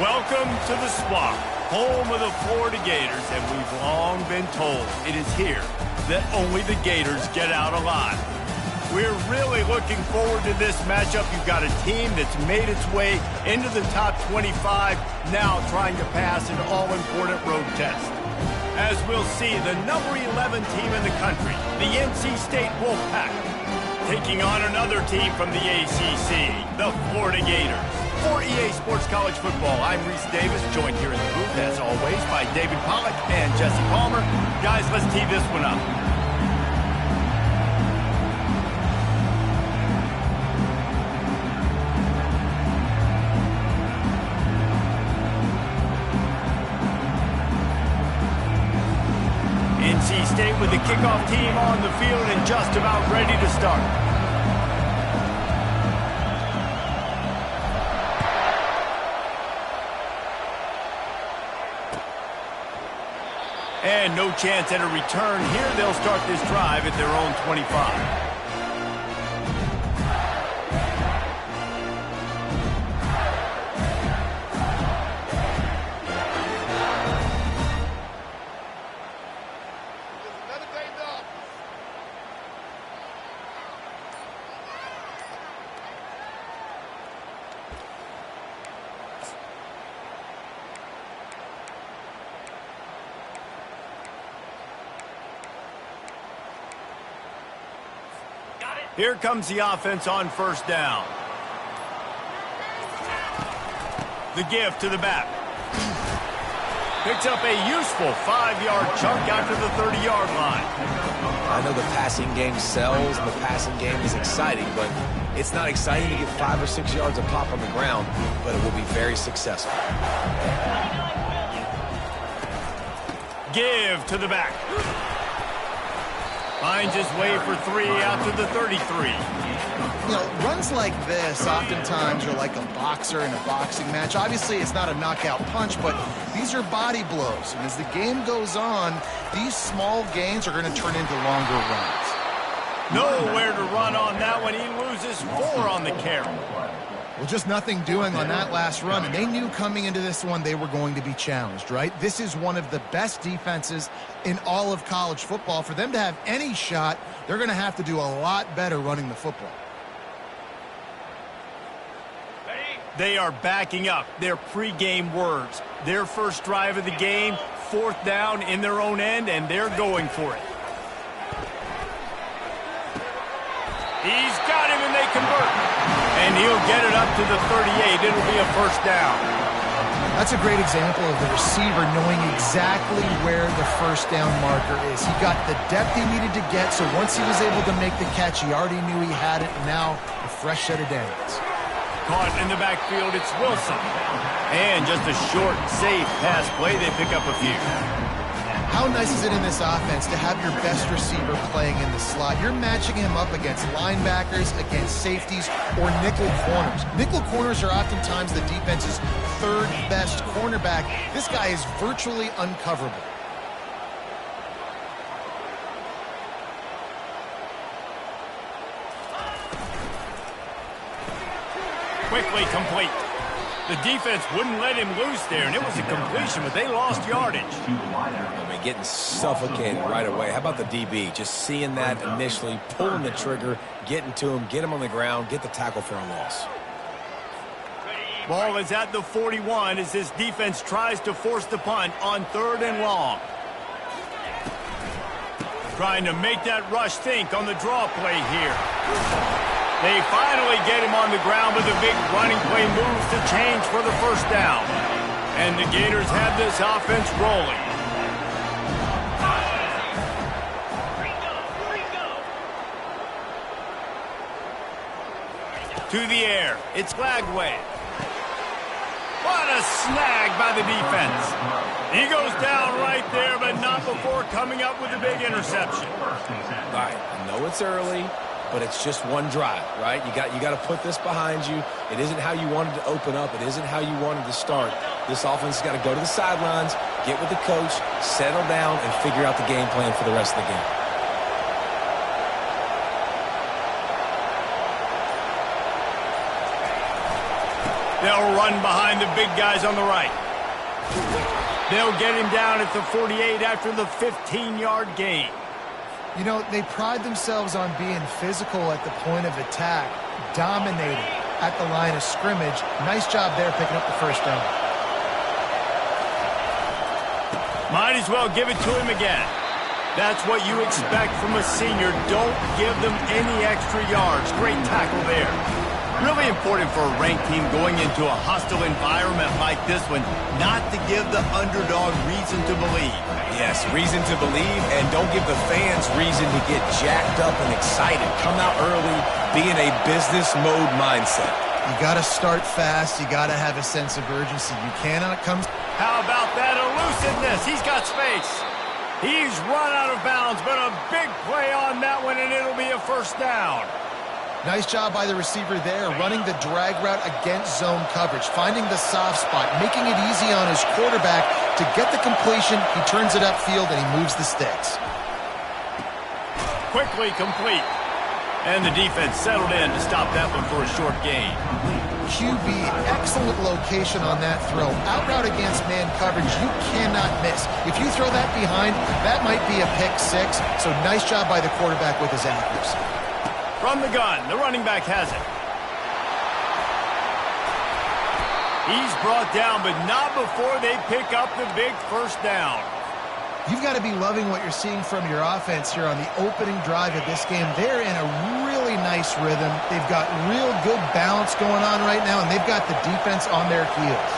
Welcome to the Swamp, home of the Florida Gators, and we've long been told it is here that only the Gators get out alive. We're really looking forward to this matchup. You've got a team that's made its way into the top 25, now trying to pass an all-important road test. As we'll see, the number 11 team in the country, the NC State Wolfpack, taking on another team from the ACC, the Florida Gators. For EA Sports College Football, I'm Reese Davis, joined here in the booth, as always, by David Pollack and Jesse Palmer. Guys, let's tee this one up. NC State with the kickoff team on the field and just about ready to start. And no chance at a return here. They'll start this drive at their own 25. Here comes the offense on first down. The give to the back. Picks up a useful 5-yard chunk out to the 30-yard line. I know the passing game sells and the passing game is exciting, but it's not exciting to get 5 or 6 yards of pop on the ground, but it will be very successful. Give to the back. Finds his way for 3 out to the 33. You know, runs like this oftentimes are like a boxer in a boxing match. Obviously, it's not a knockout punch, but these are body blows. And as the game goes on, these small gains are going to turn into longer runs. Nowhere to run on that one. He loses 4 on the carry. Well, just nothing doing on that last run, and they knew coming into this one they were going to be challenged, right? This is one of the best defenses in all of college football. For them to have any shot, they're going to have to do a lot better running the football. They are backing up their pregame words. Their first drive of the game, 4th down in their own end, and they're going for it. He's got him, and they convert. And he'll get it up to the 38. It'll be a first down. That's a great example of the receiver knowing exactly where the first down marker is. He got the depth he needed to get, so once he was able to make the catch, he already knew he had it, and now a fresh set of downs. Caught in the backfield, it's Wilson. And just a short, safe pass play. They pick up a few. How nice is it in this offense to have your best receiver playing in the slot? You're matching him up against linebackers, against safeties, or nickel corners. Nickel corners are oftentimes the defense's 3rd best cornerback. This guy is virtually uncoverable. Quickly complete. The defense wouldn't let him loose there, and it was a completion, but they lost yardage. I mean, getting suffocated right away. How about the DB? Just seeing that initially, pulling the trigger, getting to him, get him on the ground, get the tackle for a loss. Ball is at the 41 as this defense tries to force the punt on 3rd and long. Trying to make that rush think on the draw play here. They finally get him on the ground, but the big running play moves to change for the first down. And the Gators have this offense rolling. To the air, it's Glagway. What a snag by the defense. He goes down right there, but not before coming up with a big interception. All right, I know it's early, but it's just one drive, right? You got to put this behind you. It isn't how you wanted to open up. It isn't how you wanted to start. This offense has got to go to the sidelines, get with the coach, settle down, and figure out the game plan for the rest of the game. They'll run behind the big guys on the right. They'll get him down at the 48 after the 15-yard gain. You know, they pride themselves on being physical at the point of attack, dominating at the line of scrimmage. Nice job there picking up the first down. Might as well give it to him again. That's what you expect from a senior. Don't give them any extra yards. Great tackle there. Really important for a ranked team going into a hostile environment like this one, not to give the underdog reason to believe. Yes, reason to believe, and don't give the fans reason to get jacked up and excited. Come out early, be in a business mode mindset. You got to start fast. You got to have a sense of urgency. You cannot come... How about that elusiveness? He's got space. He's run out of bounds, but a big play on that one, and it'll be a first down. Nice job by the receiver there, running the drag route against zone coverage, finding the soft spot, making it easy on his quarterback to get the completion. He turns it upfield, and he moves the sticks. Quickly complete. And the defense settled in to stop that one for a short gain. QB, excellent location on that throw. Out route against man coverage, you cannot miss. If you throw that behind, that might be a pick six. So nice job by the quarterback with his accuracy. From the gun, the running back has it. He's brought down, but not before they pick up the big first down. You've got to be loving what you're seeing from your offense here on the opening drive of this game. They're in a really nice rhythm. They've got real good balance going on right now, and they've got the defense on their heels.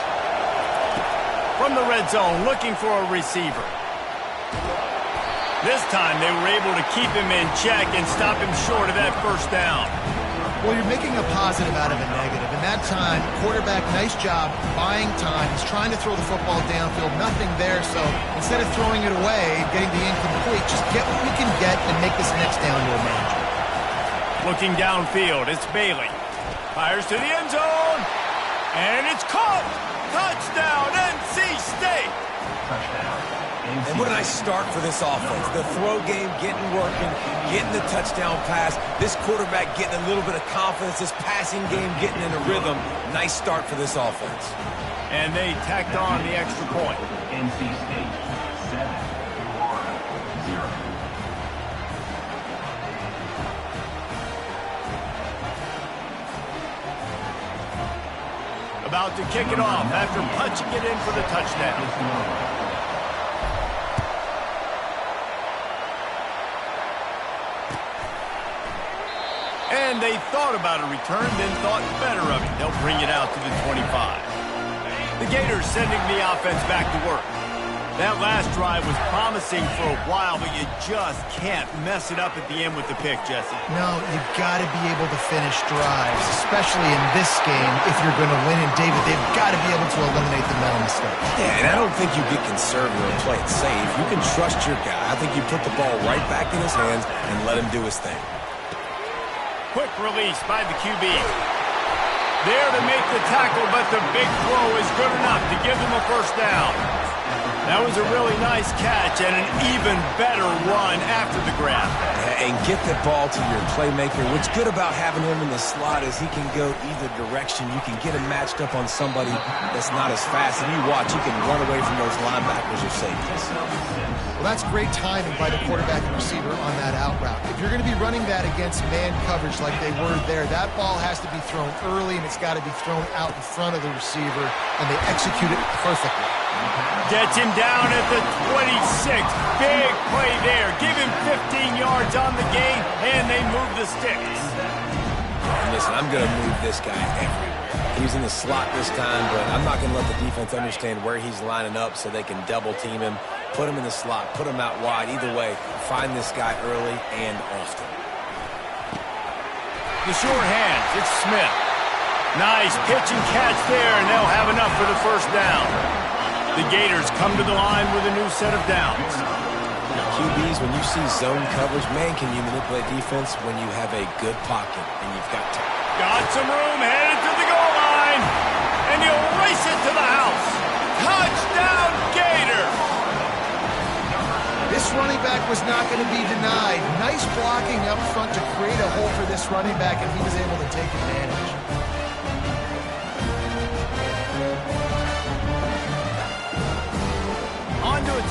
From the red zone, looking for a receiver. This time they were able to keep him in check and stop him short of that first down. Well, you're making a positive out of a negative. And that time, quarterback, nice job, buying time. He's trying to throw the football downfield. Nothing there, so instead of throwing it away, getting the incomplete, just get what we can get and make this next down more manageable. Looking downfield, it's Bailey. Fires to the end zone. And it's caught. Touchdown, NC State. And what a nice start for this offense. The throw game getting working, getting the touchdown pass. This quarterback getting a little bit of confidence. This passing game getting in a rhythm. Nice start for this offense. And they tacked on the extra point. NC State 7, Florida 0. About to kick it off after punching it in for the touchdown. And they thought about a return, then thought better of it. They'll bring it out to the 25. The Gators sending the offense back to work. That last drive was promising for a while, but you just can't mess it up at the end with the pick, Jesse. No, you've got to be able to finish drives, especially in this game if you're going to win. And, David, they've got to be able to eliminate the mental mistakes. Yeah, and I don't think you get conservative and play it safe. You can trust your guy. I think you put the ball right back in his hands and let him do his thing. Quick release by the QB. There to make the tackle, but the big throw is good enough to give them a first down. That was a really nice catch and an even better run after the grab. And get the ball to your playmaker. What's good about having him in the slot is he can go either direction. You can get him matched up on somebody that's not as fast. And you watch, he can run away from those linebackers or safeties. Well, that's great timing by the quarterback and receiver on that out route. If you're going to be running that against man coverage like they were there, that ball has to be thrown early, and it's got to be thrown out in front of the receiver, and they execute it perfectly. Gets him down at the 26. Big play there. Give him 15 yards on the gain, and they move the sticks. And listen, I'm going to move this guy everywhere. He's in the slot this time, but I'm not going to let the defense understand where he's lining up so they can double team him, put him in the slot, put him out wide. Either way, find this guy early and often. The short hands, it's Smith. Nice pitch and catch there, and they'll have enough for the first down. The Gators come to the line with a new set of downs. QBs, when you see zone coverage, man, can you manipulate defense when you have a good pocket and you've got time. Got some room, headed to the goal line, and he'll race it to the house. Touchdown, Gators! This running back was not going to be denied. Nice blocking up front to create a hole for this running back, and he was able to take advantage.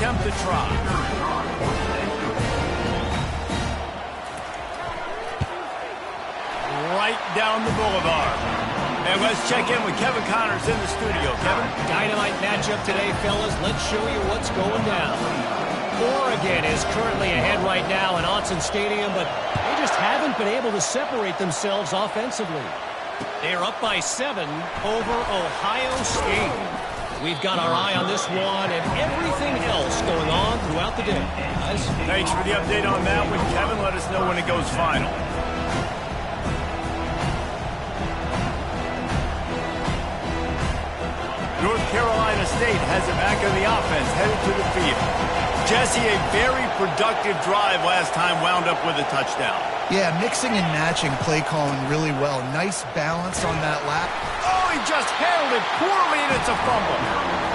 attempt to try. Right down the boulevard. And let's check in with Kevin Connors in the studio. Kevin? Dynamite matchup today, fellas. Let's show you what's going down. Oregon is currently ahead right now in Autzen Stadium, but they just haven't been able to separate themselves offensively. They're up by 7 over Ohio State. We've got our eye on this one and everything else going on throughout the day. Guys? Thanks for the update on that one, Kevin. Let us know when it goes final. North Carolina State has it back on the offense, headed to the field. Jesse, a very productive drive last time, wound up with a touchdown. Yeah, mixing and matching play calling really well. Nice balance on that lap. Oh, he just handled it poorly, and it's a fumble.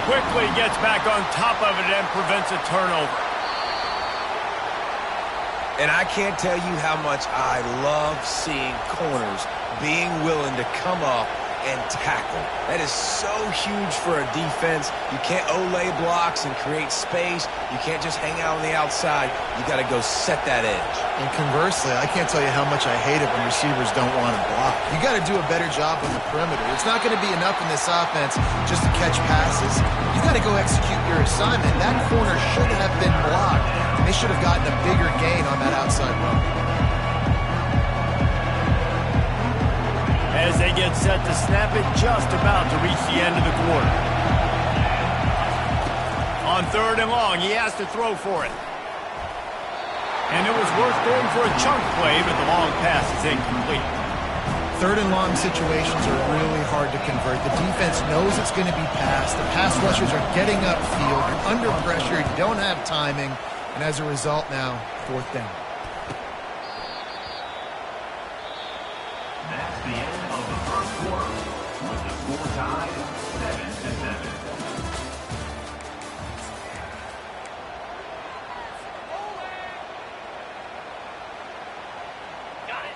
Quickly gets back on top of it and prevents a turnover. And I can't tell you how much I love seeing corners being willing to come up and tackle. That is so huge for a defense. You can't olay blocks and create space. You can't just hang out on the outside. You got to go set that edge. And conversely, I can't tell you how much I hate it when receivers don't want to block. You got to do a better job on the perimeter. It's not going to be enough in this offense just to catch passes. You got to go execute your assignment. That corner should have been blocked, and they should have gotten a bigger gain on that outside run. As they get set to snap it, just about to reach the end of the quarter. On 3rd and long, he has to throw for it. And it was worth going for a chunk play, but the long pass is incomplete. 3rd and long situations are really hard to convert. The defense knows it's going to be passed. The pass rushers are getting upfield. You're under pressure. You don't have timing. And as a result now, 4th down. That's the end of the first quarter, with the score tied 7-7.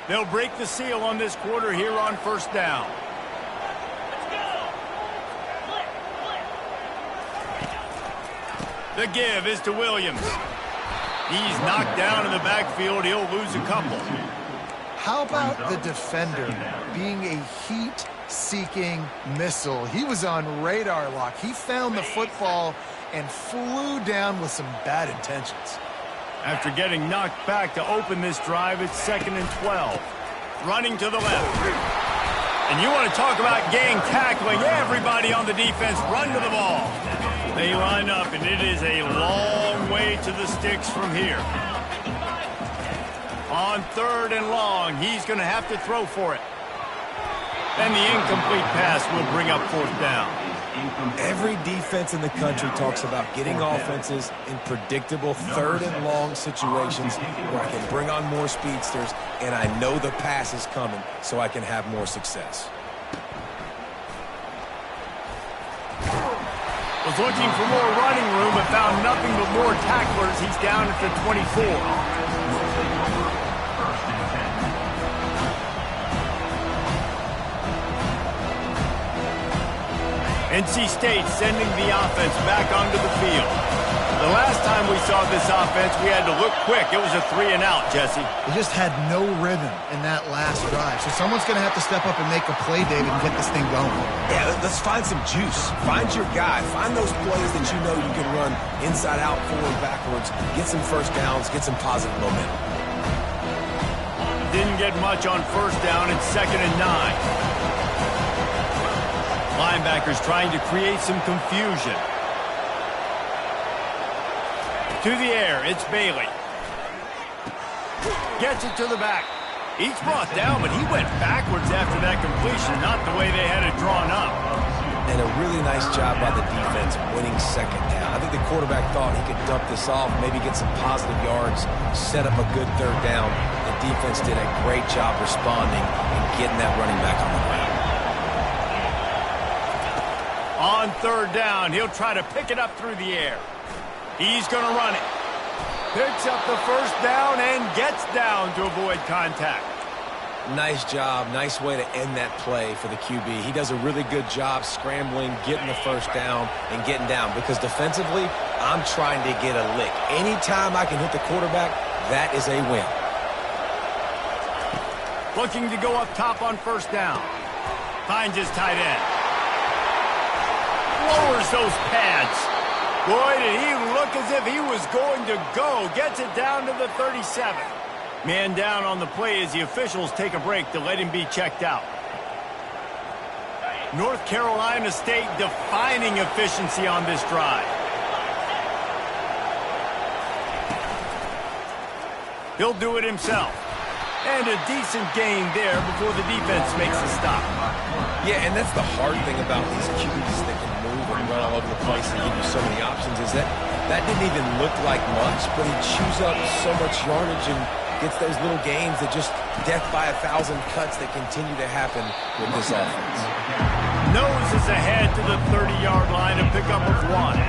They'll break the seal on this quarter here on 1st down. The give is to Williams. He's knocked down in the backfield. He'll lose a couple. How about the defender being a heat-seeking missile? He was on radar lock. He found the football and flew down with some bad intentions. After getting knocked back to open this drive, it's 2nd and 12. Running to the left. And you want to talk about gang tackling. Everybody on the defense run to the ball. They line up, and it is a long way to the sticks from here. On 3rd and long, he's going to have to throw for it. And the incomplete pass will bring up 4th down. Every defense in the country talks about getting offenses in predictable 3rd and long situations where I can bring on more speedsters and I know the pass is coming so I can have more success. Was looking for more running room but found nothing but more tacklers. He's down at the 24. NC State sending the offense back onto the field. The last time we saw this offense, we had to look quick. It was a 3-and-out, Jesse. They just had no rhythm in that last drive. So someone's going to have to step up and make a play, David, and get this thing going. Yeah, let's find some juice. Find your guy. Find those plays that you know you can run inside out, forward, backwards. Get some first downs. Get some positive momentum. Didn't get much on 1st down. It's 2nd and 9. Linebackers trying to create some confusion. To the air, it's Bailey. Gets it to the back. He's brought down, but he went backwards after that completion, not the way they had it drawn up. And a really nice job by the defense winning 2nd down. I think the quarterback thought he could dump this off, maybe get some positive yards, set up a good 3rd down. The defense did a great job responding and getting that running back on the ground. On 3rd down, he'll try to pick it up through the air. He's going to run it. Picks up the 1st down and gets down to avoid contact. Nice job. Nice way to end that play for the QB. He does a really good job scrambling, getting the first down, and getting down. Because defensively, I'm trying to get a lick. Anytime I can hit the quarterback, that is a win. Looking to go up top on first down. Finds his tight end. Lowers those pads. Boy, did he look as if he was going to go. Gets it down to the 37. Man down on the play as the officials take a break to let him be checked out. North Carolina State defining efficiency on this drive. He'll do it himself. And a decent gain there before the defense makes a stop. Yeah, and that's the hard thing about these QBs that can move and run all over the place and give you so many options is that didn't even look like much, but he chews up so much yardage and gets those little gains that just death by 1,000 cuts that continue to happen with this offense. Noses ahead to the 30-yard line, a pickup of 1.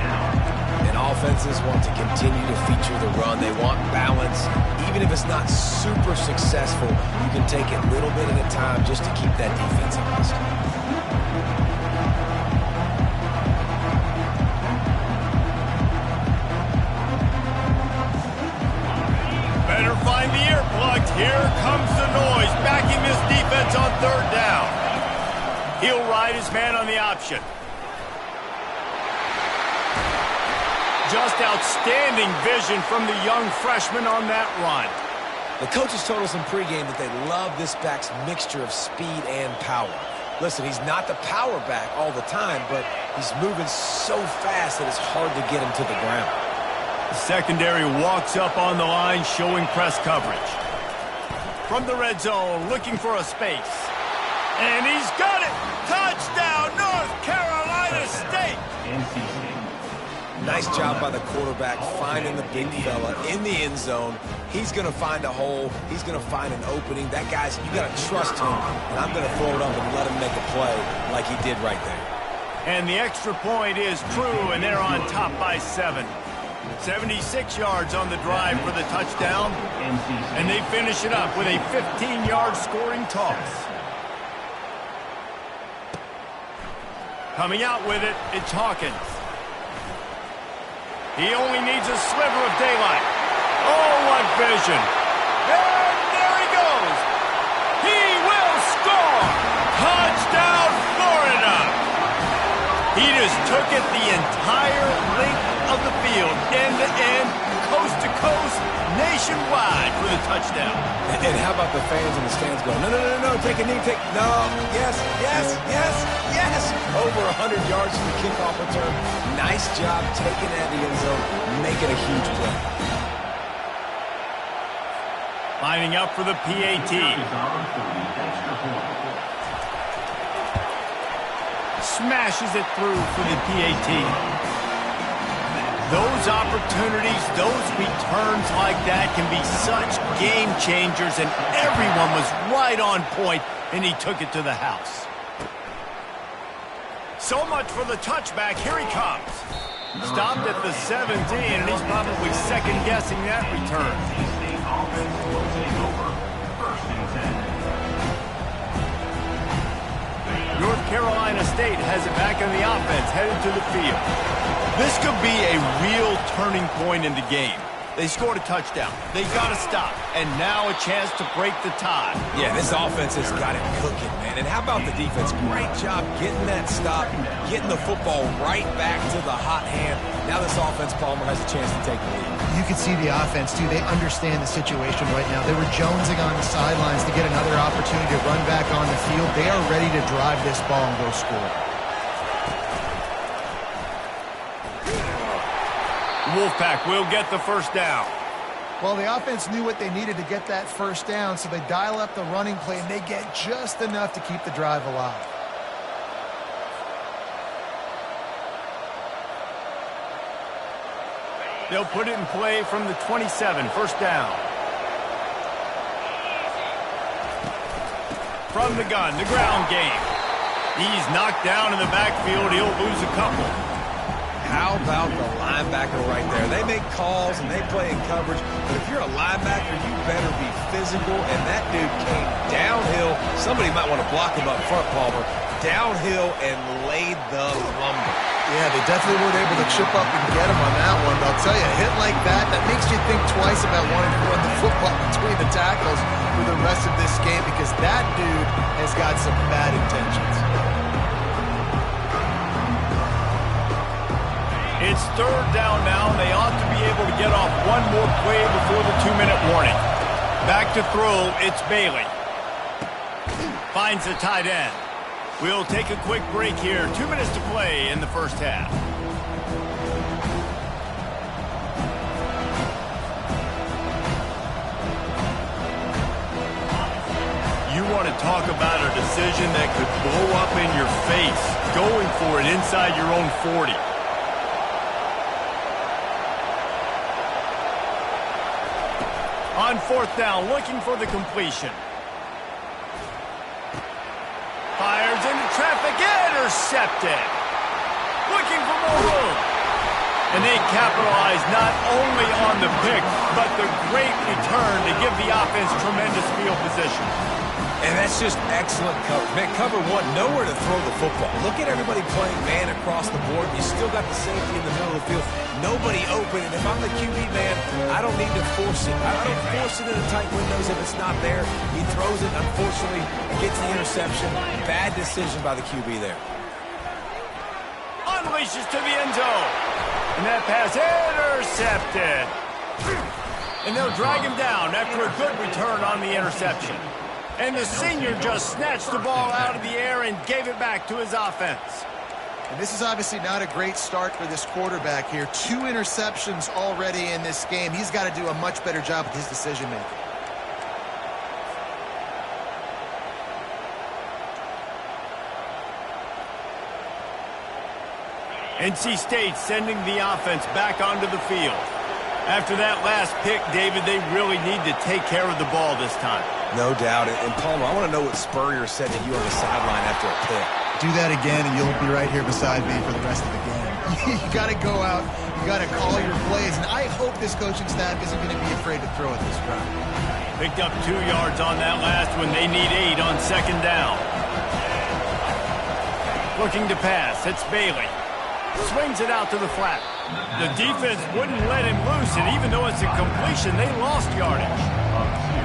And offenses want to continue to feature the run. They want balance. Even if it's not super successful, you can take it little bit at a time just to keep that defense honest. Better find the earplugs. Here comes the noise, backing this defense on third down. He'll ride his man on the option. Just outstanding vision from the young freshman on that run. The coaches told us in pregame that they love this back's mixture of speed and power. Listen, he's not the power back all the time, but he's moving so fast that it's hard to get him to the ground. The secondary walks up on the line, showing press coverage. From the red zone, looking for a space. And he's got it! Touchdown, North Carolina State! Nice job by the quarterback finding the big fella in the end zone. He's going to find a hole. He's going to find an opening. That guy's, you got to trust him. And I'm going to throw it up and let him make a play like he did right there. And the extra point is true, and they're on top by 7. 76 yards on the drive for the touchdown. And they finish it up with a 15-yard scoring toss. Coming out with it, it's Hawkins. He only needs a sliver of daylight. Oh, what vision. And there he goes. He will score. Touchdown, Florida. He just took it the entire length of the field, end to end, coast to coast, nationwide for the touchdown. And how about the fans in the stands going, no, take a knee, no, yes. Over 100 yards from the kickoff return. Nice job taking that in the end zone, making a huge play. Lining up for the PAT. Smashes it through for the PAT. Those opportunities, those returns like that can be such game changers, and everyone was right on point, and he took it to the house. So much for the touchback. Here he comes. Stopped at the 17, and he's probably second-guessing that return. North Carolina State has it back on the offense, headed to the field. This could be a real turning point in the game. They scored a touchdown. They got to stop. And now a chance to break the tie. Yeah, this offense has got it cooking, man. And how about the defense? Great job getting that stop, getting the football right back to the hot hand. Now this offense, Palmer, has a chance to take the lead. You can see the offense, too. They understand the situation right now. They were jonesing on the sidelines to get another opportunity to run back on the field. They are ready to drive this ball and go score. Wolfpack will get the first down. Well, the offense knew what they needed to get that first down, so they dial up the running play, and they get just enough to keep the drive alive. They'll put it in play from the 27, first down. From the gun, the ground game. He's knocked down in the backfield. He'll lose a couple. how about the linebacker right there? They make calls and they play in coverage, but if you're a linebacker, you better be physical, and that dude came downhill. Somebody might want to block him up front, Palmer. Downhill and laid the lumber. Yeah, they definitely weren't able to chip up and get him on that one. But I'll tell you, a hit like that makes you think twice about wanting to run the football between the tackles for the rest of this game, because that dude has got some bad intentions. It's third down now, and they ought to be able to get off one more play before the 2-minute warning. Back to throw, it's Bailey. Finds the tight end. We'll take a quick break here. 2 minutes to play in the first half. You want to talk about a decision that could blow up in your face, going for it inside your own 40. On fourth down, looking for the completion. Fires into traffic, intercepted. Looking for more room. And they capitalize not only on the pick, but the great return to give the offense tremendous field position. And that's just excellent coverage. Man, cover one, nowhere to throw the football. Look at everybody playing man across the board. You still got the safety in the middle of the field. Nobody open. And if I'm the QB, man, I don't need to force it. I don't force it into tight windows if it's not there. He throws it, unfortunately, gets the interception. Bad decision by the QB there. Unleashes to the end zone. And that pass intercepted. And they'll drag him down after a good return on the interception. And the senior just snatched the ball out of the air and gave it back to his offense. And this is obviously not a great start for this quarterback here. 2 interceptions already in this game. He's got to do a much better job with his decision-making. NC State sending the offense back onto the field. After that last pick, David, they really need to take care of the ball this time. No doubt. And Palmer, I want to know what Spurrier said to you on the sideline after a pick. Do that again, and you'll be right here beside me for the rest of the game. You got to go out. You got to call your plays. And I hope this coaching staff isn't going to be afraid to throw at this drive. Picked up 2 yards on that last one. They need 8 on second down. Looking to pass. It's Bailey. Swings it out to the flat. The defense wouldn't let him loose, and even though it's a completion, they lost yardage.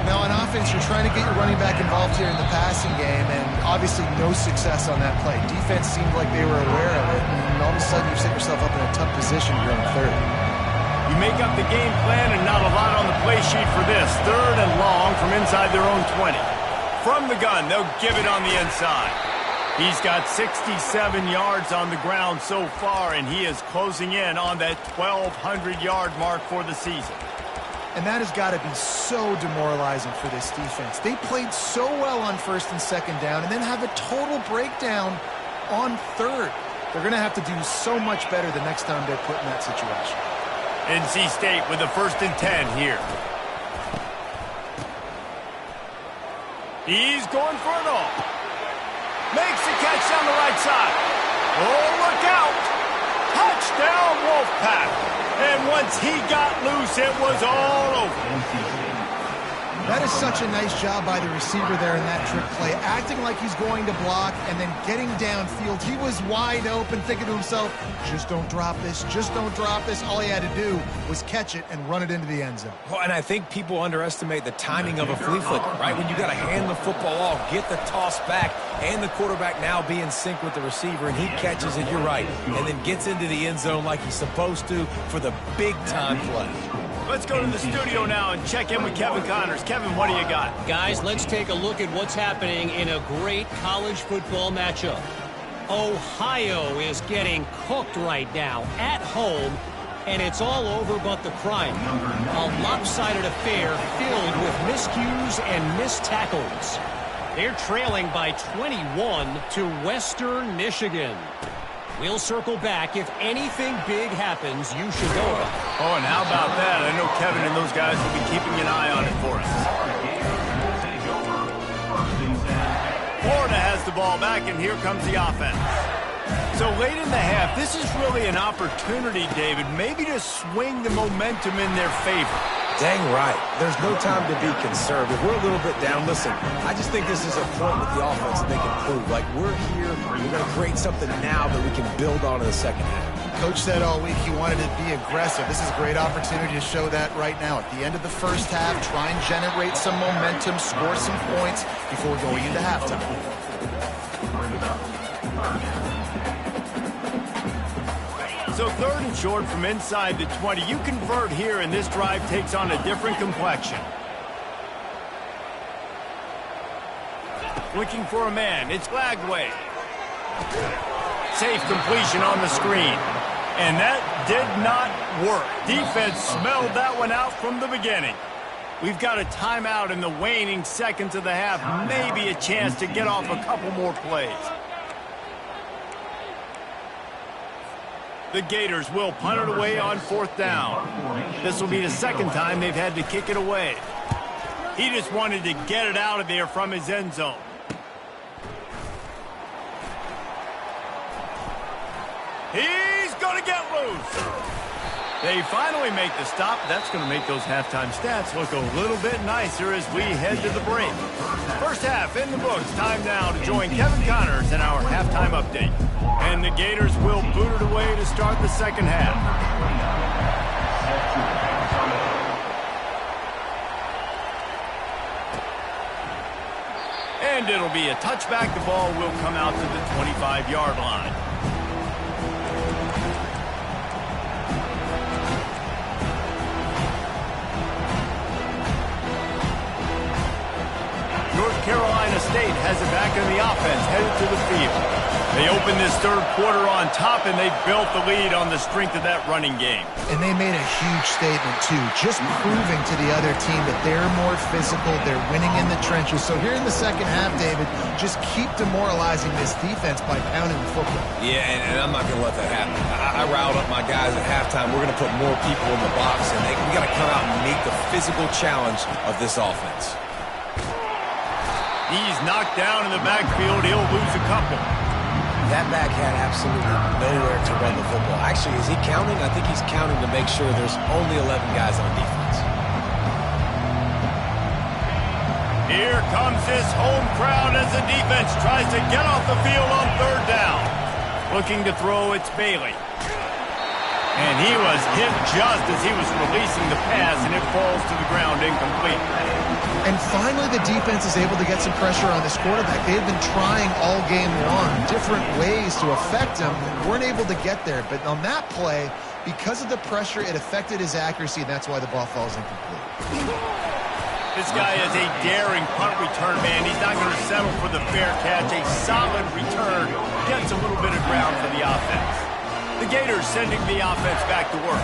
Now, on offense, you're trying to get your running back involved here in the passing game, and obviously no success on that play. Defense seemed like they were aware of it, and all of a sudden you've set yourself up in a tough position here on third. You make up the game plan and not a lot on the play sheet for this. Third and long from inside their own 20. From the gun, they'll give it on the inside. He's got 67 yards on the ground so far, and he is closing in on that 1,200-yard mark for the season. And that has got to be so demoralizing for this defense. They played so well on first and second down and then have a total breakdown on third. They're going to have to do so much better the next time they're put in that situation. NC State with a 1st and 10 here. He's going for it all. Makes the catch down the right side. Oh, look out. Touchdown, Wolfpack. And once he got loose, it was all over. That is such a nice job by the receiver there in that trick play, acting like he's going to block and then getting downfield. He was wide open, thinking to himself, just don't drop this, just don't drop this. All he had to do was catch it and run it into the end zone. Well, and I think people underestimate the timing of a flea flicker, right? When you got to hand the football off, get the toss back, and the quarterback now be in sync with the receiver, and he catches it, you're right, and then gets into the end zone like he's supposed to for the big-time play. Let's go to the studio now and check in with Kevin Connors. Kevin, what do you got? Guys, let's take a look at what's happening in a great college football matchup. Ohio is getting cooked right now at home, and it's all over but the crying. A lopsided affair filled with miscues and missed tackles. They're trailing by 21 to Western Michigan. We'll circle back. If anything big happens, you should know about it. Oh, and how about that? I know Kevin and those guys will be keeping an eye on it for us. Florida has the ball back, and here comes the offense. So late in the half, this is really an opportunity, David, maybe to swing the momentum in their favor. Dang right. There's no time to be concerned. If we're a little bit down, listen, I just think this is a point with the offense that they can prove. Like, we're here, we're going to create something now that we can build on in the second half. Coach said all week he wanted to be aggressive. This is a great opportunity to show that right now. At the end of the first half, try and generate some momentum, score some points before going into halftime. So 3rd and short from inside the 20. You convert here, and this drive takes on a different complexion. Looking for a man. It's Lagway. Safe completion on the screen. And that did not work. Defense smelled that one out from the beginning. We've got a timeout in the waning seconds of the half. Maybe a chance to get off a couple more plays. The Gators will punt it away on 4th down. This will be the second time they've had to kick it away. He just wanted to get it out of there from his end zone. He's going to get loose. They finally make the stop. That's going to make those halftime stats look a little bit nicer as we head to the break. First half in the books. Time now to join Kevin Connors in our halftime update. And the Gators will boot it away to start the second half. And it'll be a touchback. The ball will come out to the 25-yard line. North Carolina State has it back in the offense, headed to the field. They opened this third quarter on top, and they built the lead on the strength of that running game. And they made a huge statement, too, just proving to the other team that they're more physical, they're winning in the trenches. So here in the second half, David, just keep demoralizing this defense by pounding the football. Yeah, and I'm not going to let that happen. I riled up my guys at halftime. We're going to put more people in the box, and we got to come out and meet the physical challenge of this offense. He's knocked down in the backfield. He'll lose a couple. That back had absolutely nowhere to run the football. Actually, is he counting? I think he's counting to make sure there's only 11 guys on defense. Here comes this home crowd as the defense tries to get off the field on 3rd down. Looking to throw, it's Bailey. And he was hit just as he was releasing the pass, and it falls to the ground incomplete. And finally, the defense is able to get some pressure on this quarterback. They've been trying all game long, different ways to affect him. Weren't able to get there. But on that play, because of the pressure, it affected his accuracy, and that's why the ball falls incomplete. This guy is a daring punt return man. He's not going to settle for the fair catch. A solid return gets a little bit of ground for the offense. The Gators sending the offense back to work.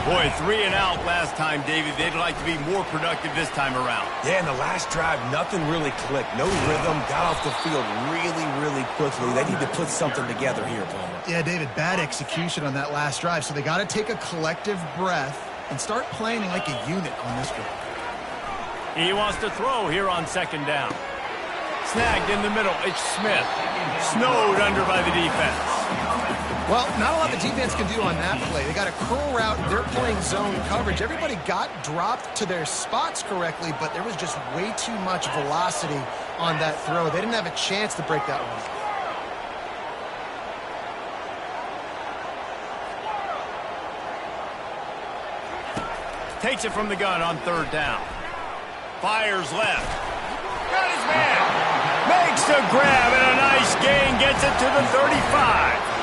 Boy, 3 and out last time, David. They'd like to be more productive this time around. Yeah, in the last drive, nothing really clicked. No rhythm, got off the field really, really quickly. They need to put something together here, Palmer. Yeah, David, bad execution on that last drive. So they got to take a collective breath and start playing like a unit on this drive. He wants to throw here on 2nd down. Snagged in the middle. It's Smith. Snowed under by the defense. Well, not a lot the defense can do on that play. They got a curl route. They're playing zone coverage. Everybody got dropped to their spots correctly, but there was just way too much velocity on that throw. They didn't have a chance to break that one. Takes it from the gun on 3rd down. Fires left. Got his man. Makes the grab and a nice gain. Gets it to the 35.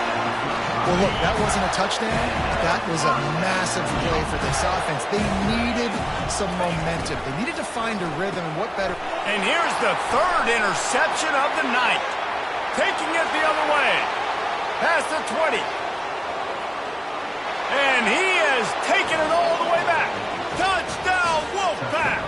Well, look, that wasn't a touchdown. That was a massive play for this offense. They needed some momentum. They needed to find a rhythm, and what better? And here's the 3rd interception of the night. Taking it the other way. Past the 20. And he has taken it all the way back. Touchdown, Wolfpack.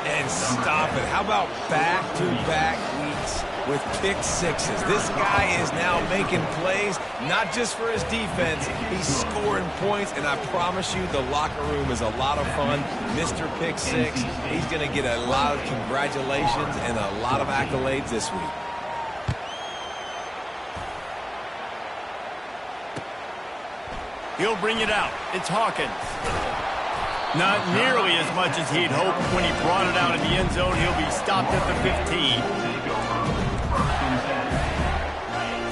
And stop it. How about back-to-back weeks with pick sixes? This guy is now making plays, not just for his defense. He's scoring points, and I promise you the locker room is a lot of fun. Mr. Pick Six, he's going to get a lot of congratulations and a lot of accolades this week. He'll bring it out. It's Hawkins. Not nearly as much as he'd hoped when he brought it out in the end zone. He'll be stopped at the 15.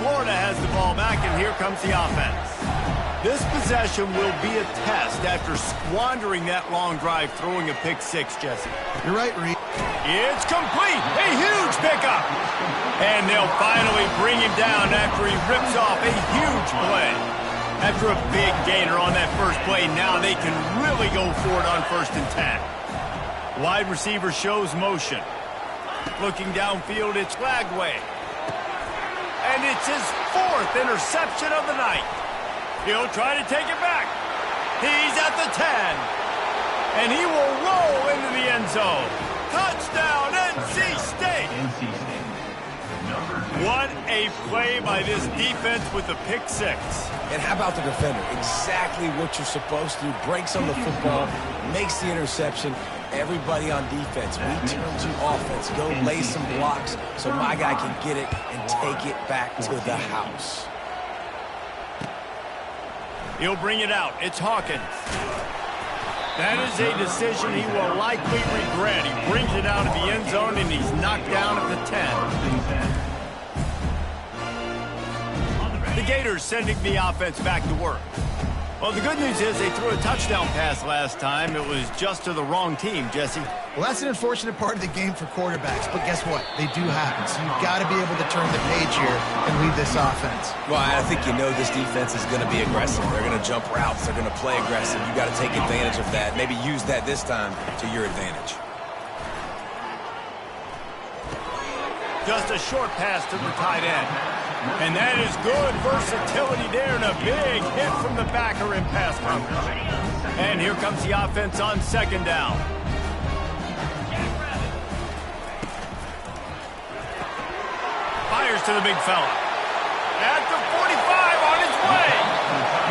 Florida has the ball back, and here comes the offense. This possession will be a test after squandering that long drive, throwing a pick six, Jesse. You're right, Reed. It's complete. A huge pickup. And they'll finally bring him down after he rips off a huge play. After a big gainer on that first play, now they can really go for it on 1st and 10. Wide receiver shows motion. Looking downfield, it's Lagway. And it's his 4th interception of the night. He'll try to take it back. He's at the 10. And he will roll into the end zone. Touchdown, NC State. NC State. What a play by this defense with the pick six. And how about the defender? Exactly what you're supposed to do. Breaks on the football, makes the interception. Everybody on defense, we turn to offense. Go lay some blocks so my guy can get it and take it back to the house. He'll bring it out. It's Hawkins. That is a decision he will likely regret. He brings it out of the end zone, and he's knocked down at the 10. The Gators sending the offense back to work. Well, the good news is they threw a touchdown pass last time. It was just to the wrong team, Jesse. Well, that's an unfortunate part of the game for quarterbacks, but guess what? They do happen, so you've got to be able to turn the page here and lead this offense. Well, I think you know this defense is going to be aggressive. They're going to jump routes. They're going to play aggressive. You've got to take advantage of that. Maybe use that this time to your advantage. Just a short pass to the tight end. And that is good versatility there and a big hit from the backer in pass coverage. And here comes the offense on 2nd down. Fires to the big fella. At the 45 on his way.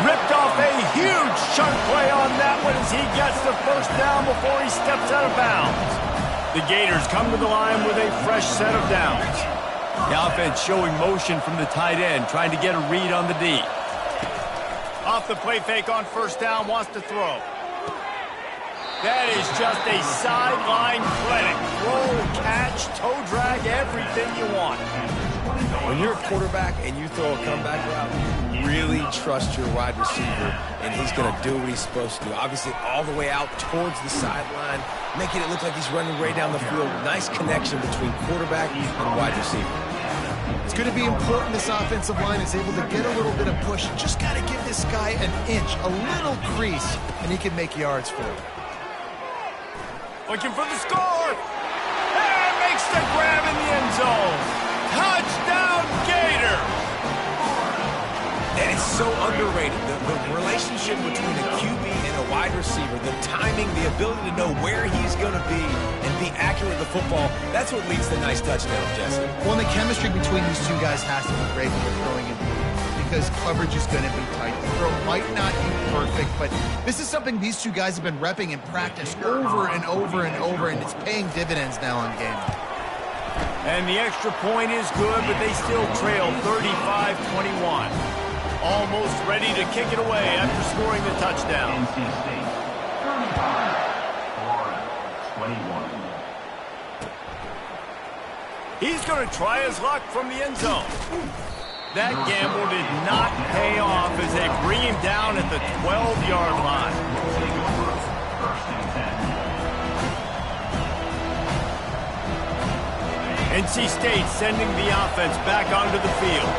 Ripped off a huge chunk play on that one as he gets the 1st down before he steps out of bounds. The Gators come to the line with a fresh set of downs. The offense showing motion from the tight end, trying to get a read on the D. Off the play fake on 1st down, wants to throw. That is just a sideline clinic. Roll, catch, toe drag, everything you want. When you're a quarterback and you throw a comeback route, you really trust your wide receiver, and he's going to do what he's supposed to do. Obviously, all the way out towards the sideline, making it look like he's running way down the field. Nice connection between quarterback and wide receiver. It's going to be important this offensive line is able to get a little bit of push. Just got to give this guy an inch, a little crease, and he can make yards for it. Looking for the score. And makes the grab in the end zone. Touchdown, Gator. And it's so underrated. The relationship between a QB and a wide receiver, the timing, the ability to know where he's going to be and be accurate with the football, that's what leads to nice touchdowns, Jesse. Well, and the chemistry between these two guys has to be great when they're throwing in because coverage is going to be tight. The throw might not be perfect, but this is something these two guys have been repping in practice over and over and over, and it's paying dividends now on game. And the extra point is good, but they still trail 35-21. Almost ready to kick it away after scoring the touchdown. NC State 35, Florida 21. He's going to try his luck from the end zone. That gamble did not pay off as they bring him down at the 12-yard line. Take over 1st and 10. NC State sending the offense back onto the field.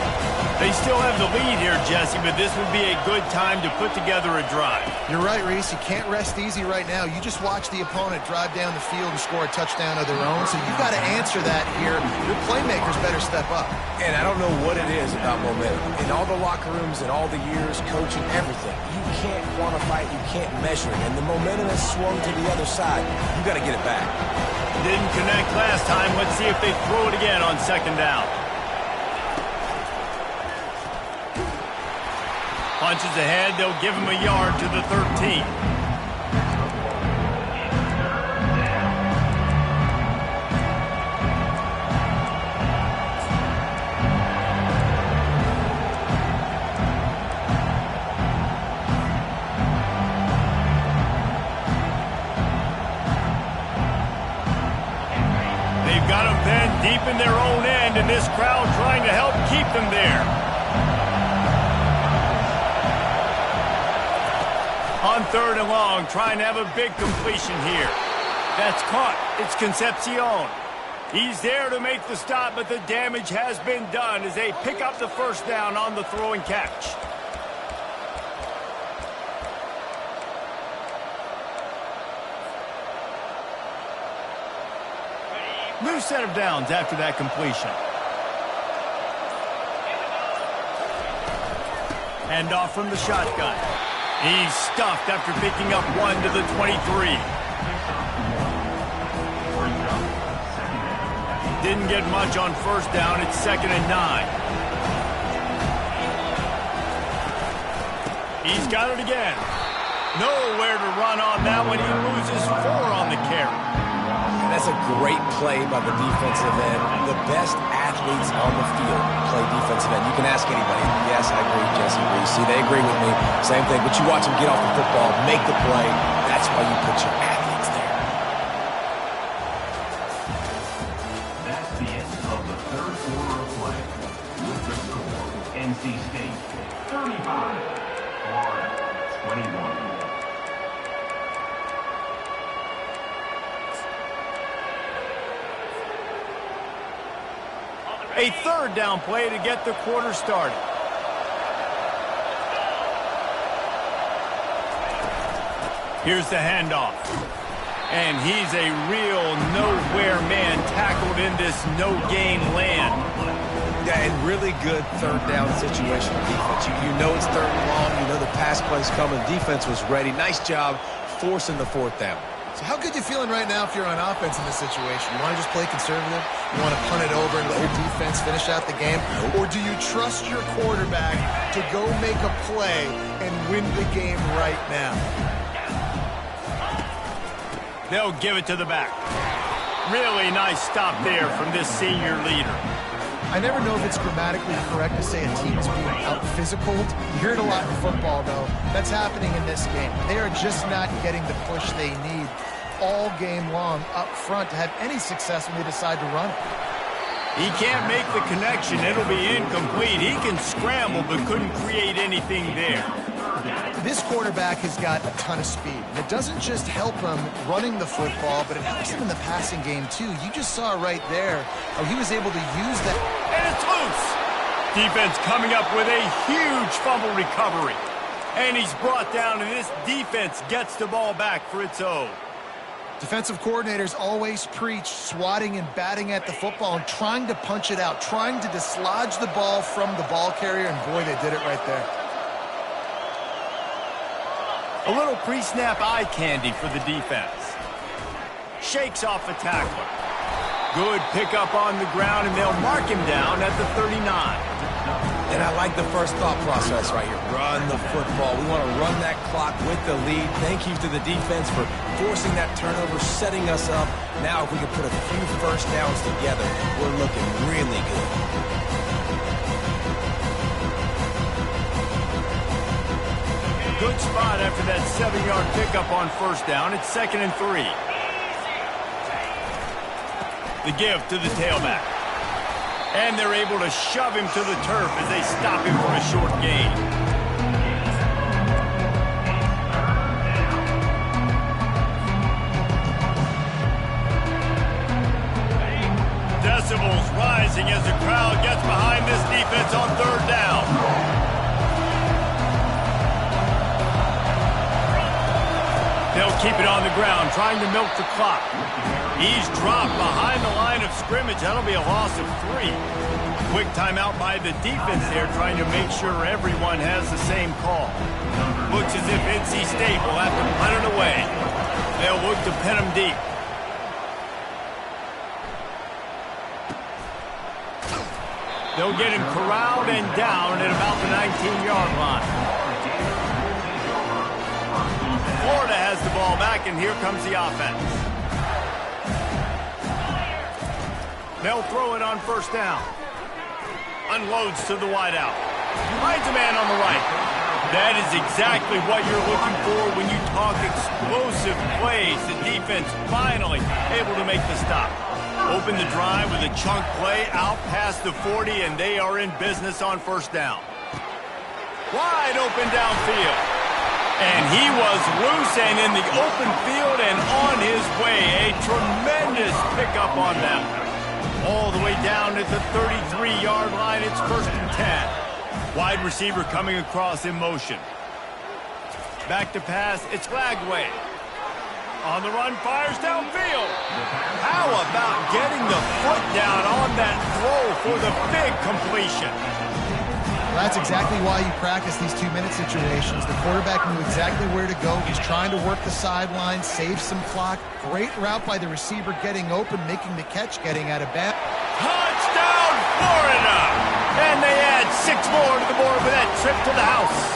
They still have the lead here, Jesse, but this would be a good time to put together a drive. You're right, Reese. You can't rest easy right now. You just watch the opponent drive down the field and score a touchdown of their own, so you've got to answer that here. Your playmakers better step up. And I don't know what it is about momentum. In all the locker rooms and all the years, coaching, everything, you can't quantify it, you can't measure it. And the momentum has swung to the other side. You got to get it back. Didn't connect last time. Let's see if they throw it again on 2nd down. Punches ahead, they'll give him a yard to the 13. them there. On 3rd and long, trying to have a big completion here. That's caught. It's Concepcion. He's there to make the stop, but the damage has been done as they pick up the first down on the throw and catch. New set of downs after that completion. Hand off from the shotgun. He's stuffed after picking up 1 to the 23. Didn't get much on first down. It's 2nd and 9. He's got it again. Nowhere to run on that one. He loses 4 on the carry. And that's a great play by the defensive end. The best athletes on the field play defensive end. You can ask anybody. Yes, I agree, Jesse agrees. See, they agree with me. Same thing. But you watch them get off the football, make the play. That's why you put your athletes there. That's the end of the third quarter of play. With the score, NC State 35, Florida 21. A 3rd down play to get the quarter started. Here's the handoff. And he's a real nowhere man tackled in this no-gain land. Yeah, and really good 3rd down situation defense. You know it's 3rd and long. You know the pass play's coming. Defense was ready. Nice job forcing the 4th down. So how good you feeling right now if you're on offense in this situation? You want to just play conservative? You want to punt it over and let your defense finish out the game? Or do you trust your quarterback to go make a play and win the game right now? They'll give it to the back. Really nice stop there from this senior leader. I never know if it's grammatically correct to say a team is being out-physicaled. You hear it a lot in football, though. That's happening in this game. They are just not getting the push they need all game long up front to have any success when they decide to run it. He can't make the connection. It'll be incomplete. He can scramble, but couldn't create anything there. This quarterback has got a ton of speed. And it doesn't just help him running the football, but it helps him in the passing game, too. You just saw right there how he was able to use that. And it's loose. Defense coming up with a huge fumble recovery. And he's brought down, and this defense gets the ball back for its own. Defensive coordinators always preach swatting and batting at the football and trying to punch it out, trying to dislodge the ball from the ball carrier, and boy, they did it right there. A little pre-snap eye candy for the defense. Shakes off a tackler. Good pickup on the ground, and they'll mark him down at the 39. And I like the first thought process right here. Run the football. We want to run that clock with the lead. Thank you to the defense for forcing that turnover, setting us up. Now, if we can put a few first downs together, we're looking really good. Good spot after that 7-yard pickup on first down. It's 2nd and 3. The give to the tailback. And they're able to shove him to the turf as they stop him for a short gain. Decibels rising as the crowd gets behind this defense on 3rd down. They'll keep it on the ground, trying to milk the clock. He's dropped behind the line of scrimmage. That'll be a loss of 3. Quick timeout by the defense there, trying to make sure everyone has the same call. Looks as if NC State will have to punt it away. They'll look to pin him deep. They'll get him corralled and down at about the 19-yard line. Florida has the ball back, and here comes the offense. They'll throw it on first down. Unloads to the wideout. Finds a man on the right. That is exactly what you're looking for when you talk explosive plays. The defense finally able to make the stop. Open the drive with a chunk play out past the 40, and they are in business on first down. Wide open downfield. And he was loose and in the open field and on his way. A tremendous pickup on that one. All the way down at the 33-yard line. It's 1st and 10. Wide receiver coming across in motion. Back to pass. It's Lagway. On the run, fires downfield. How about getting the foot down on that throw for the big completion? That's exactly why you practice these 2-minute situations. The quarterback knew exactly where to go. He's trying to work the sideline, save some clock. Great route by the receiver getting open, making the catch, getting out of bounds. Touchdown, Florida! And they add 6 more to the board with that trip to the house.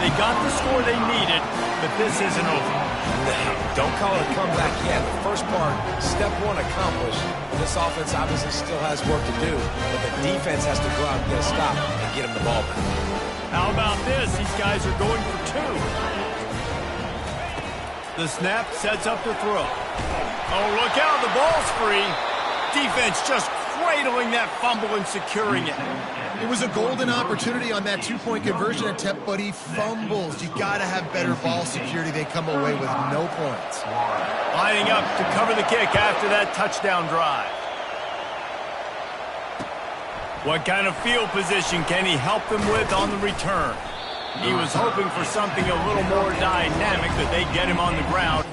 They got the score they needed, but this isn't over. No, don't call it a comeback yet. The first part, step 1 accomplished. This offense obviously still has work to do, but the defense has to go out and get a stop and get him the ball back. How about this? These guys are going for 2. The snap sets up the throw. Oh, look out, the ball's free. Defense just cradling that fumble and securing it. It was a golden opportunity on that 2-point conversion attempt, but he fumbles. You got to have better ball security. They come away with no points. Lining up to cover the kick after that touchdown drive. What kind of field position can he help them with on the return? He was hoping for something a little more dynamic, that they get him on the ground.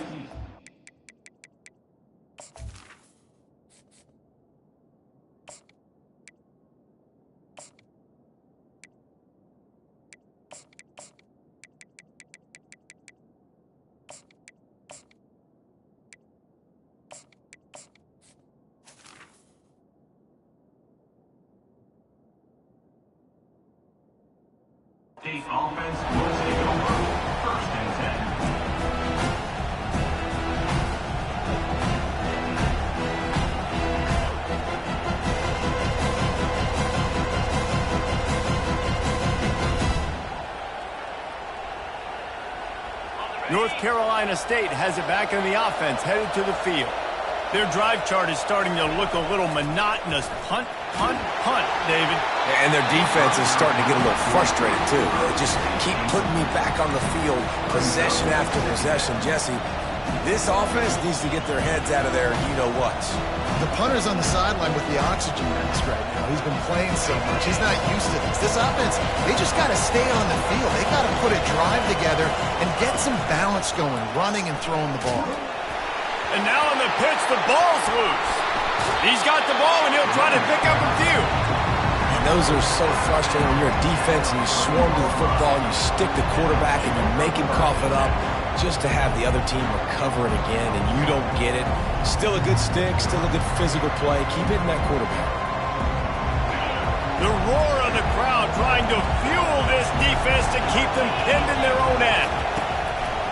State offense will take over. 1st and 10. North Carolina State has it back in the offense, headed to the field. Their drive chart is starting to look a little monotonous. Punt, punt, punt, David. And their defense is starting to get a little frustrated, too. They just keep putting me back on the field, possession after possession. Jesse, this offense needs to get their heads out of there, you-know-what. The punter's on the sideline with the oxygen mask right now. He's been playing so much. He's not used to this. This offense, they just got to stay on the field. They got to put a drive together and get some balance going, running and throwing the ball. And now on the pitch, the ball's loose. He's got the ball, and he'll try to pick up a few. And those are so frustrating when you're a defense and you swarm to the football, you stick the quarterback, and you make him cough it up just to have the other team recover it again, and you don't get it. Still a good stick, still a good physical play. Keep hitting that quarterback. The roar of the crowd trying to fuel this defense to keep them pinned in their own end.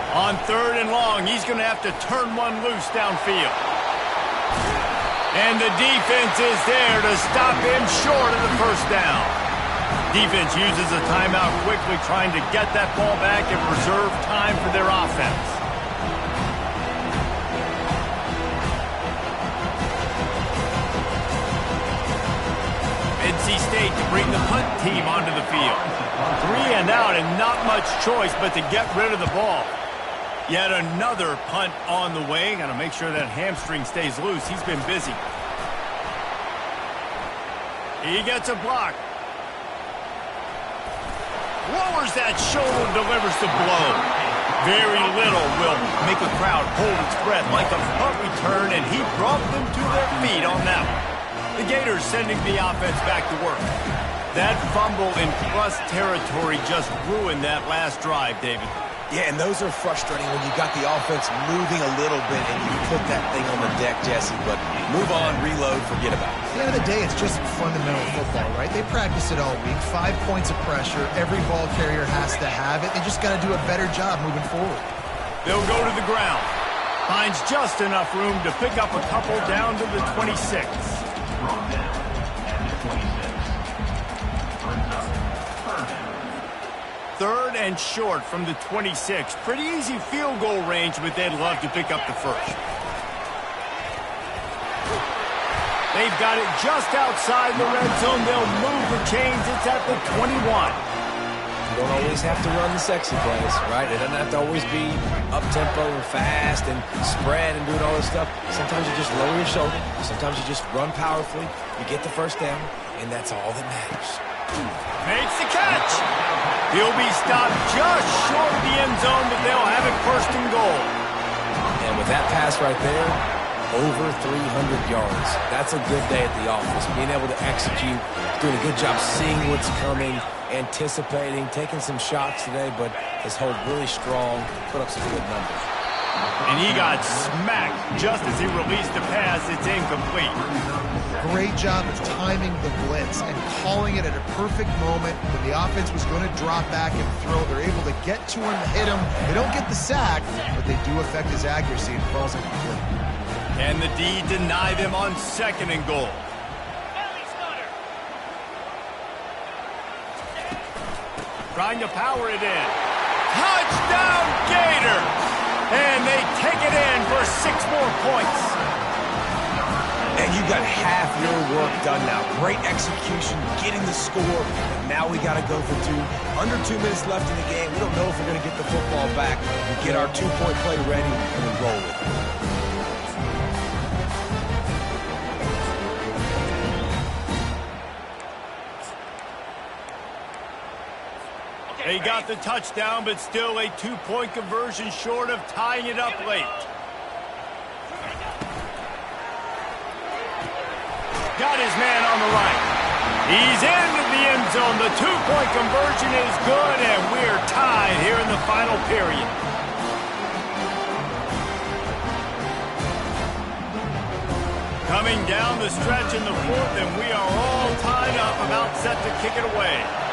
On 3rd and long, he's going to have to turn one loose downfield. And the defense is there to stop him short of the first down. Defense uses a timeout quickly, trying to get that ball back and preserve time for their offense. NC State to bring the punt team onto the field. 3 and out, and not much choice but to get rid of the ball. Yet another punt on the way. Got to make sure that hamstring stays loose. He's been busy. He gets a block. Lowers that shoulder, delivers the blow. Very little will make a crowd hold its breath like a punt return, and he brought them to their feet on that one. The Gators sending the offense back to work. That fumble in plus territory just ruined that last drive, David. Yeah, and those are frustrating when you got the offense moving a little bit and you put that thing on the deck, Jesse. But move on, reload, forget about it. At the end of the day, it's just fundamental football, right? They practice it all week. 5 points of pressure. Every ball carrier has to have it. They just got to do a better job moving forward. They'll go to the ground. Finds just enough room to pick up a couple down to the 26. Brought down at the 26. Brings up 3rd down. 3rd and short from the 26. Pretty easy field goal range, but they'd love to pick up the first. They've got it just outside the red zone. They'll move the chains. It's at the 21. You don't always have to run the sexy plays, right? It doesn't have to always be up-tempo and fast and spread and doing all this stuff. Sometimes you just lower your shoulder. Sometimes you just run powerfully. You get the first down, and that's all that matters. Makes the catch. He'll be stopped just short of the end zone, but they'll have it first and goal. And with that pass right there, over 300 yards. That's a good day at the office. Being able to execute, doing a good job seeing what's coming, anticipating, taking some shots today, but his hold really strong, put up some good numbers. And he got smacked just as he released the pass. It's incomplete. Great job of timing the blitz and calling it at a perfect moment when the offense was going to drop back and throw. They're able to get to him, hit him. They don't get the sack, but they do affect his accuracy and falls incomplete. And the D deny them on second and goal. Trying to power it in. Touchdown, Gators! And they take it in for 6 more points. And you got half your work done now. Great execution, getting the score. And now we got to go for 2. Under 2 minutes left in the game. We don't know if we're going to get the football back. We get our 2-point play ready and we roll with it. They got the touchdown, but still a 2-point conversion short of tying it up late. Got his man on the right. He's into the end zone. The 2-point conversion is good, and we're tied here in the final period. Coming down the stretch in the 4th, and we are all tied up, about set to kick it away.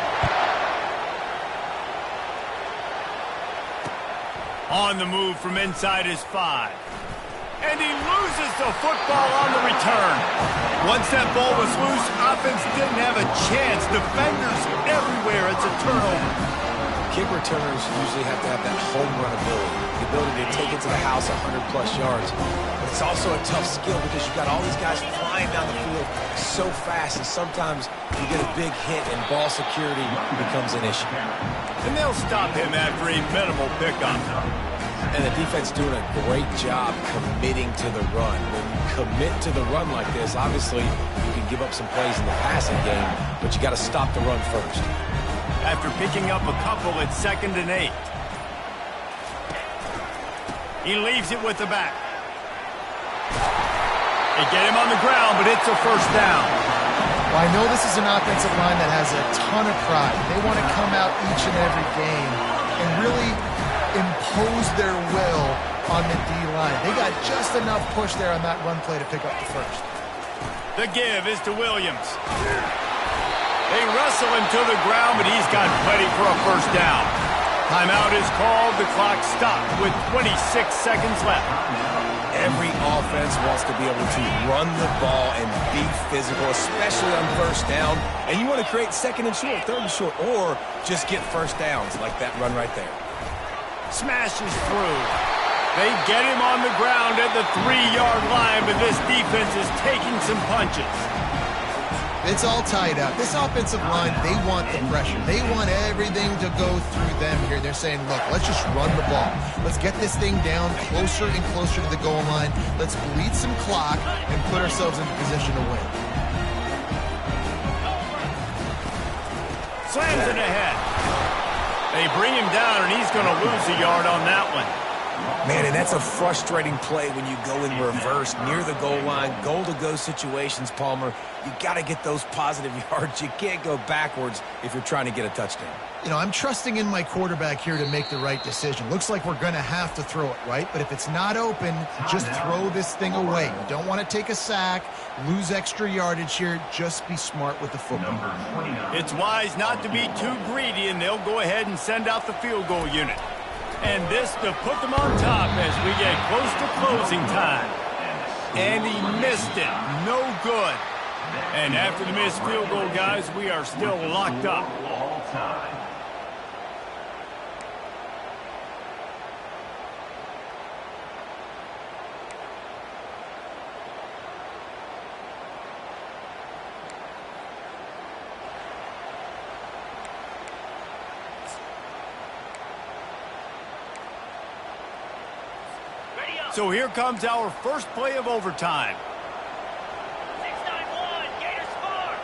On the move from inside his 5. And he loses the football on the return. Once that ball was loose, offense didn't have a chance. Defenders everywhere. It's a turnover. Kick returners usually have to have that home run ability. The ability to take it to the house 100-plus yards. But it's also a tough skill because you've got all these guys flying down the field so fast, and sometimes you get a big hit and ball security becomes an issue. And they'll stop him after a minimal pickup. And the defense doing a great job committing to the run. When you commit to the run like this, obviously you can give up some plays in the passing game, but you got to stop the run first. After picking up a couple, it's 2nd and 8. He leaves it with the back. They get him on the ground, but it's a first down. Well, I know this is an offensive line that has a ton of pride. They want to come out each and every game and really impose their will on the D-line. They got just enough push there on that run play to pick up the first. The give is to Williams. They wrestle him to the ground, but he's got plenty for a first down. Timeout is called. The clock stopped with 26 seconds left. Every offense wants to be able to run the ball and be physical, especially on first down. And you want to create 2nd and short, 3rd and short, or just get first downs like that run right there. Smashes through. They get him on the ground at the 3-yard line, but this defense is taking some punches. It's all tied up. This offensive line, they want the pressure. They want everything to go through them here. They're saying, look, let's just run the ball. Let's get this thing down closer and closer to the goal line. Let's bleed some clock and put ourselves in position to win. Slams it ahead. They bring him down, and he's going to lose a yard on that one. Man, and that's a frustrating play when you go in reverse near the goal line, goal-to-go situations, Palmer. You got to get those positive yards. You can't go backwards if you're trying to get a touchdown. You know, I'm trusting in my quarterback here to make the right decision. Looks like we're going to have to throw it, right? But if it's not open, just throw this thing away. You don't want to take a sack, lose extra yardage here. Just be smart with the football. It's wise not to be too greedy, and they'll go ahead and send out the field goal unit. And this to put them on top as we get close to closing time. And he missed it. No good. And after the missed field goal, guys, we are still locked up. So here comes our first play of overtime. 691, Gators score.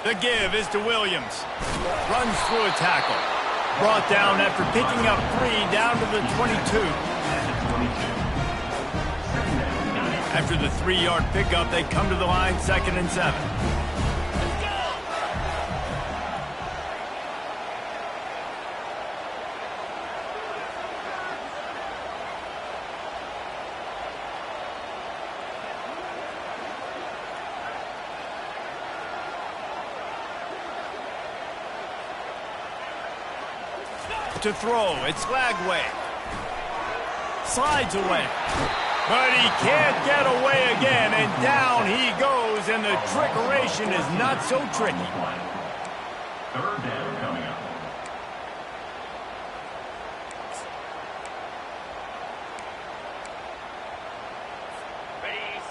The give is to Williams. Runs through a tackle. Brought down after picking up 3 down to the 22. After the 3-yard pickup, they come to the line 2nd and 7. To throw, it's Lagway. Slides away. But he can't get away again, and down he goes, and the trickeration is not so tricky. 3rd down coming up.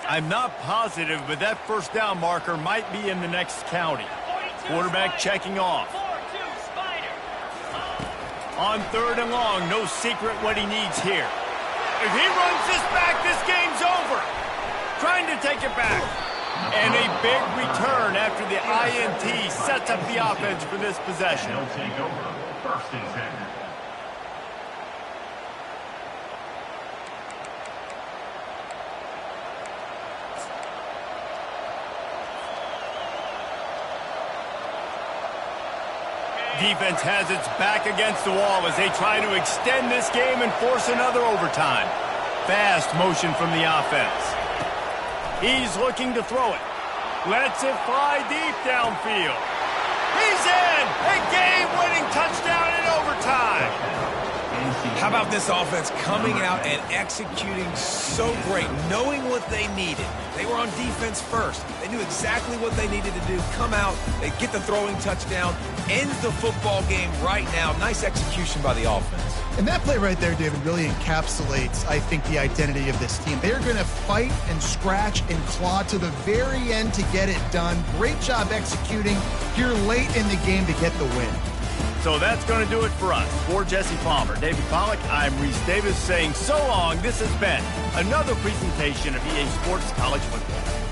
I'm not positive, but that first down marker might be in the next county. Quarterback checking off. On 3rd and long, no secret what he needs here. If he runs this back, this game's over. Trying to take it back. And a big return after the INT sets up the offense for this possession. They'll take over 1st and 10. Defense has its back against the wall as they try to extend this game and force another overtime. Fast motion from the offense. He's looking to throw it. Lets it fly deep downfield. He's in! A game-winning touchdown in overtime. How about this offense coming out and executing so great, knowing what they needed. They were on defense first. They knew exactly what they needed to do. Come out, they get the throwing touchdown, ends the football game right now. Nice execution by the offense. And that play right there, David, really encapsulates, I think, the identity of this team. They're going to fight and scratch and claw to the very end to get it done. Great job executing here late in the game to get the win. So that's going to do it for us. For Jesse Palmer, David Pollack, I'm Reese Davis saying so long. This has been another presentation of EA Sports College Football.